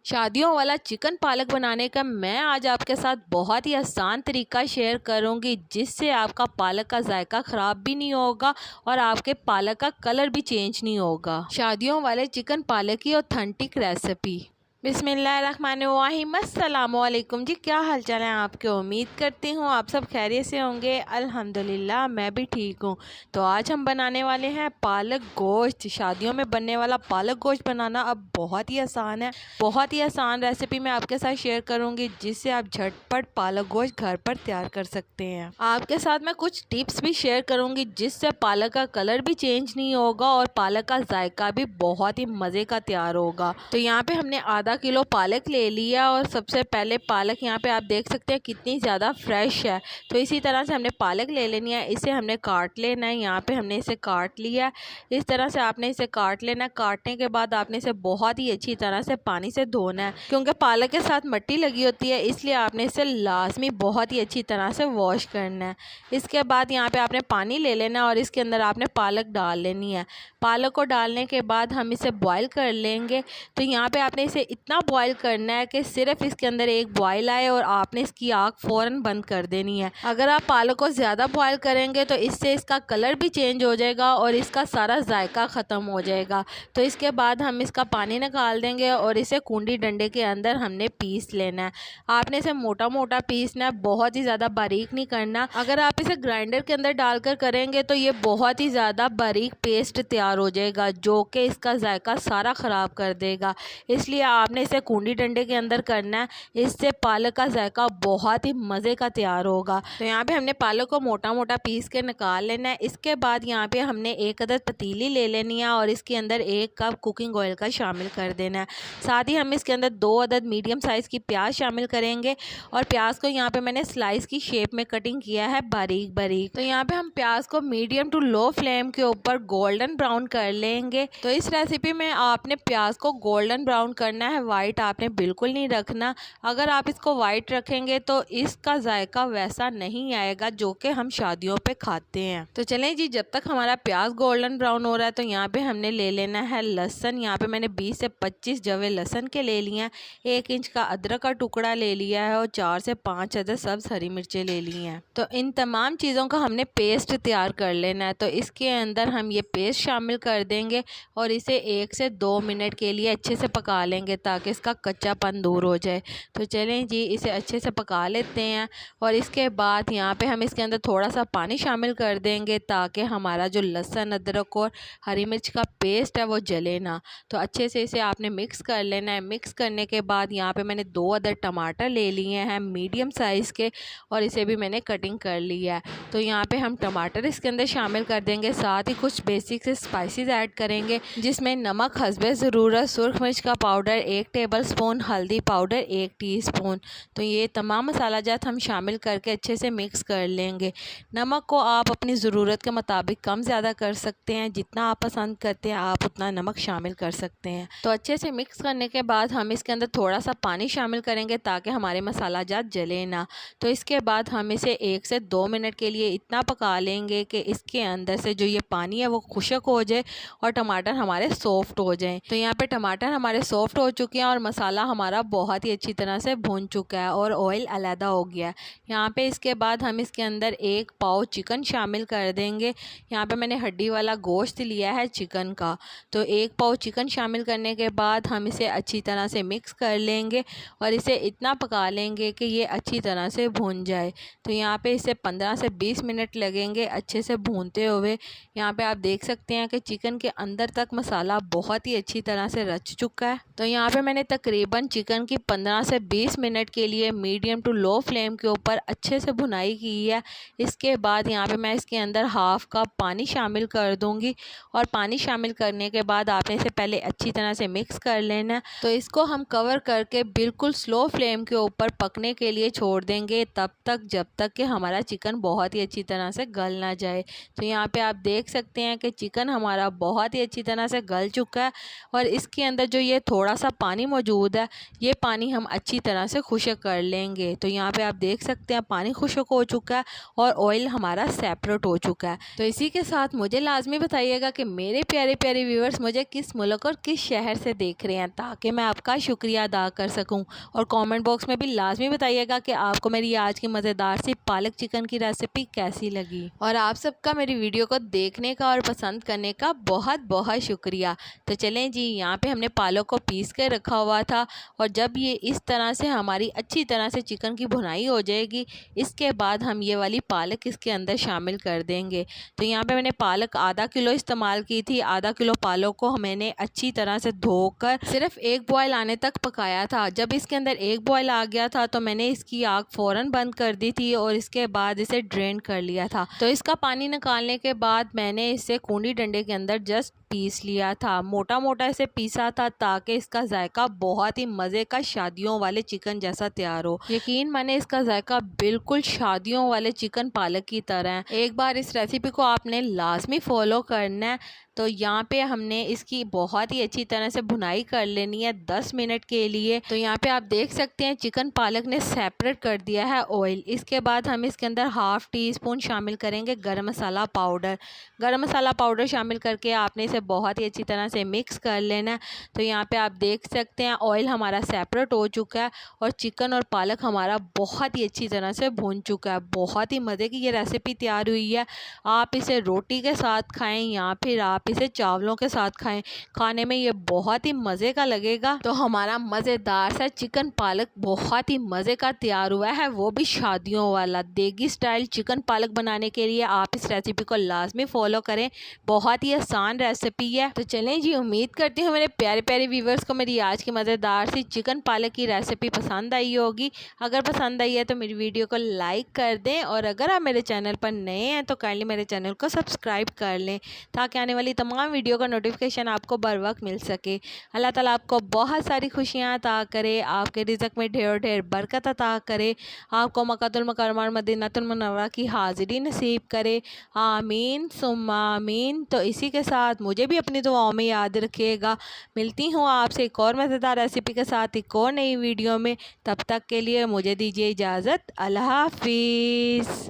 शादियों वाला चिकन पालक बनाने का मैं आज आपके साथ बहुत ही आसान तरीका शेयर करूंगी, जिससे आपका पालक का जायका ख़राब भी नहीं होगा और आपके पालक का कलर भी चेंज नहीं होगा। शादियों वाले चिकन पालक की ऑथेंटिक रेसिपी। बिस्मिल्लाहिर्रहमानिर्रहीम। अस्सलामुअलैकुम जी, क्या हाल चाल है आपके? उम्मीद करती हूँ आप सब खैरियत से होंगे। अल्हम्दुलिल्लाह मैं भी ठीक हूँ। तो आज हम बनाने वाले हैं पालक गोश्त। शादियों में बनने वाला पालक गोश्त बनाना अब बहुत ही आसान है। बहुत ही आसान रेसिपी मैं आपके साथ शेयर करूँगी, जिससे आप झटपट पालक गोश्त घर पर तैयार कर सकते हैं। आपके साथ मैं कुछ टिप्स भी शेयर करूँगी, जिससे पालक का कलर भी चेंज नहीं होगा और पालक का जायका भी बहुत ही मज़े का तैयार होगा। तो यहाँ पे हमने आधा किलो पालक ले लिया और सबसे पहले पालक यहाँ पे आप देख सकते हैं कितनी ज़्यादा फ्रेश है। तो इसी तरह से हमने पालक ले लेनी है, इसे हमने काट लेना है। यहाँ पे हमने इसे काट लिया। इस तरह से आपने इसे काट लेना है। काटने के बाद आपने इसे बहुत ही अच्छी तरह से पानी से धोना है, क्योंकि पालक के साथ मिट्टी लगी होती है, इसलिए आपने इसे लाजमी बहुत ही अच्छी तरह से वॉश करना है। इसके बाद यहाँ पे आपने पानी ले लेना है और इसके अंदर आपने पालक डाल लेनी है। पालक को डालने के बाद हम इसे बॉयल कर लेंगे। तो यहाँ पे आपने इसे इतना बॉयल करना है कि सिर्फ इसके अंदर एक बॉयल आए और आपने इसकी आग फ़ौरन बंद कर देनी है। अगर आप पालक को ज़्यादा बॉयल करेंगे तो इससे इसका कलर भी चेंज हो जाएगा और इसका सारा जायका ख़त्म हो जाएगा। तो इसके बाद हम इसका पानी निकाल देंगे और इसे कूंडी डंडे के अंदर हमने पीस लेना है। आपने इसे मोटा मोटा पीसना है, बहुत ही ज़्यादा बारीक नहीं करना। अगर आप इसे ग्राइंडर के अंदर डालकर करेंगे तो ये बहुत ही ज़्यादा बारीक पेस्ट तैयार हो जाएगा, जो कि इसका जायका सारा ख़राब कर देगा। इसलिए आपने इसे कूंडी डंडे के अंदर करना है, इससे पालक का जायका बहुत ही मज़े का तैयार होगा। तो यहाँ पे हमने पालक को मोटा मोटा पीस के निकाल लेना है। इसके बाद यहाँ पे हमने एक अदद पतीली ले लेनी है और इसके अंदर 1 कप कुकिंग ऑयल का शामिल कर देना है। साथ ही हम इसके अंदर 2 अदद मीडियम साइज़ की प्याज शामिल करेंगे और प्याज को यहाँ पे मैंने स्लाइस की शेप में कटिंग किया है बारीक बारीक। तो यहाँ पे हम प्याज को मीडियम टू लो फ्लेम के ऊपर गोल्डन ब्राउन कर लेंगे। तो इस रेसिपी में आपने प्याज को गोल्डन ब्राउन करना है, वाइट आपने बिल्कुल नहीं रखना। अगर आप इसको वाइट रखेंगे तो इसका जायका वैसा नहीं आएगा जो कि हम शादियों पे खाते हैं। तो चलें जी, जब तक हमारा प्याज गोल्डन ब्राउन हो रहा है तो यहाँ पे हमने ले लेना है लहसुन। यहाँ पे मैंने 20 से 25 जवे लहसुन के ले लिए हैं। 1 इंच का अदरक का टुकड़ा ले लिया है और 4 से 5 अदद सब्ज हरी मिर्चें ले ली हैं। तो इन तमाम चीज़ों का हमने पेस्ट तैयार कर लेना है। तो इसके अंदर हम ये पेस्ट शामिल कर देंगे और इसे 1 से 2 मिनट के लिए अच्छे से पका लेंगे, ताकि इसका कच्चापन दूर हो जाए। तो चलें जी, इसे अच्छे से पका लेते हैं। और इसके बाद यहाँ पे हम इसके अंदर थोड़ा सा पानी शामिल कर देंगे, ताकि हमारा जो लहसुन अदरक और हरी मिर्च का पेस्ट है वो जले ना। तो अच्छे से इसे आपने मिक्स कर लेना है। मिक्स करने के बाद यहाँ पे मैंने 2 अदद टमाटर ले लिए हैं मीडियम साइज़ के, और इसे भी मैंने कटिंग कर लिया है। तो यहाँ पे हम टमाटर इसके अंदर शामिल कर देंगे। साथ ही कुछ बेसिक से स्पाइसेस ऐड करेंगे, जिसमें नमक हस्बे ज़रूरत, सुरख मिर्च का पाउडर 1 टेबलस्पून, हल्दी पाउडर 1 टीस्पून। तो ये तमाम मसाला जात हम शामिल करके अच्छे से मिक्स कर लेंगे। नमक को आप अपनी ज़रूरत के मुताबिक कम ज़्यादा कर सकते हैं, जितना आप पसंद करते हैं आप उतना नमक शामिल कर सकते हैं। तो अच्छे से मिक्स करने के बाद हम इसके अंदर थोड़ा सा पानी शामिल करेंगे, ताकि हमारे मसाला जात जले ना। तो इसके बाद हम इसे 1 से 2 मिनट के लिए इतना पका लेंगे कि इसके अंदर से जो ये पानी है वो खुश्क हो जाए और टमाटर हमारे सॉफ्ट हो जाएं। तो यहाँ पे टमाटर हमारे सॉफ्ट हो चुके हैं और मसाला हमारा बहुत ही अच्छी तरह से भून चुका है और ऑयल अलहदा हो गया है। यहाँ पे इसके बाद हम इसके अंदर 1 पाव चिकन शामिल कर देंगे। यहाँ पे मैंने हड्डी वाला गोश्त लिया है चिकन का। तो 1 पाव चिकन शामिल करने के बाद हम इसे अच्छी तरह से मिक्स कर लेंगे और इसे इतना पका लेंगे कि ये अच्छी तरह से भून जाए। तो यहाँ पे इसे 15 से 20 मिनट लगेंगे अच्छे से भूनते हुए। यहाँ पे आप देख सकते हैं कि चिकन के अंदर तक मसाला बहुत ही अच्छी तरह से रच चुका है। तो यहाँ पे मैंने तकरीबन चिकन की 15 से 20 मिनट के लिए मीडियम टू लो फ्लेम के ऊपर अच्छे से भुनाई की है। इसके बाद यहाँ पे मैं इसके अंदर 1/2 कप पानी शामिल कर दूँगी और पानी शामिल करने के बाद आपने इसे पहले अच्छी तरह से मिक्स कर लेना। तो इसको हम कवर करके बिल्कुल स्लो फ्लेम के ऊपर पकने के लिए छोड़ देंगे, तब तक जब तक कि हमारा चिकन बहुत ही अच्छी तरह से गल ना जाए। तो यहाँ पे आप देख सकते हैं कि चिकन हमारा बहुत ही अच्छी तरह से गल चुका है और इसके अंदर जो ये थोड़ा सा पानी मौजूद है ये पानी हम अच्छी तरह से खुश्क कर लेंगे। तो यहाँ पे आप देख सकते हैं पानी खुश्क हो चुका है और ऑयल हमारा सेपरेट हो चुका है। तो इसी के साथ मुझे लाजमी बताइएगा कि मेरे प्यारे प्यारे व्यूअर्स मुझे किस मुल्क और किस शहर से देख रहे हैं, ताकि मैं आपका शुक्रिया अदा कर सकूं। और कमेंट बॉक्स में भी लाजमी बताइएगा कि आपको मेरी आज की मज़ेदार सी पालक चिकन की रेसिपी कैसी लगी। और आप सबका मेरी वीडियो को देखने का और पसंद करने का बहुत बहुत शुक्रिया। तो चलें जी, यहाँ पे हमने पालक को पीस कर रखा हुआ था और जब ये इस तरह से हमारी अच्छी तरह से चिकन की भुनाई हो जाएगी, इसके बाद हम ये वाली पालक इसके अंदर शामिल कर देंगे। तो यहाँ पे मैंने पालक आधा किलो इस्तेमाल की थी। आधा किलो पालक को मैंने अच्छी तरह से धोकर सिर्फ एक बॉयल आने तक पकाया था। जब इसके अंदर एक बॉयल आ गया था तो मैंने इसकी आग फ़ौरन बंद कर दी थी और इसके बाद इसे ड्रेन कर लिया था। तो इसका पानी निकालने के बाद मैंने इसे कूंडी डंडे के अंदर जस्ट पीस लिया था, मोटा मोटा इसे पीसा था ताकि इसका जायका बहुत ही मज़े का शादियों वाले चिकन जैसा तैयार हो। यकीन माने इसका जायका बिल्कुल शादियों वाले चिकन पालक की तरह है। एक बार इस रेसिपी को आपने लाजमी फॉलो करना है। तो यहाँ पे हमने इसकी बहुत ही अच्छी तरह से भुनाई कर लेनी है 10 मिनट के लिए। तो यहाँ पे आप देख सकते हैं चिकन पालक ने सेपरेट कर दिया है ऑयल। इसके बाद हम इसके अंदर हाफ़ टी स्पून शामिल करेंगे गरम मसाला पाउडर। गरम मसाला पाउडर शामिल करके आपने इसे बहुत ही अच्छी तरह से मिक्स कर लेना है। तो यहाँ पे आप देख सकते हैं ऑयल हमारा सेपरेट हो चुका है और चिकन और पालक हमारा बहुत ही अच्छी तरह से भून चुका है। बहुत ही मज़े की ये रेसिपी तैयार हुई है। आप इसे रोटी के साथ खाएं या फिर आप इसे चावलों के साथ खाएं, खाने में ये बहुत ही मज़े का लगेगा। तो हमारा मज़ेदार सा चिकन पालक बहुत ही मज़े का तैयार हुआ है, वो भी शादियों वाला। देगी स्टाइल चिकन पालक बनाने के लिए आप इस रेसिपी को लाजमी फॉलो करें, बहुत ही आसान रेसिपी है। तो चलें जी, उम्मीद करती हूँ मेरे प्यारे प्यारे व्यूवर्स को मेरी आज की मज़ेदार सी चिकन पालक की रेसिपी पसंद आई होगी। अगर पसंद आई है तो मेरी वीडियो को लाइक कर दें और अगर आप मेरे चैनल पर नए हैं तो काइंडली मेरे चैनल को सब्सक्राइब कर लें ताकि आने वाली तमाम वीडियो का नोटिफिकेशन आपको बर वक्त मिल सके। अल्लाह ताला आपको बहुत सारी खुशियाँ अता करे, आपके रिज़्क़ में ढेर ढेर बरकत अता करे, आपको मक्कातुल मुकर्रमा और मदीनातुल मुनव्वरा की हाज़िरी नसीब करे। आमीन सुम्मा आमीन। तो इसी के साथ मुझे भी अपनी दुआओं में याद रखिएगा। मिलती हूँ आपसे एक और मज़ेदार रेसिपी के साथ एक और नई वीडियो में। तब तक के लिए मुझे दीजिए इजाज़त। अल्लाह हाफिज़।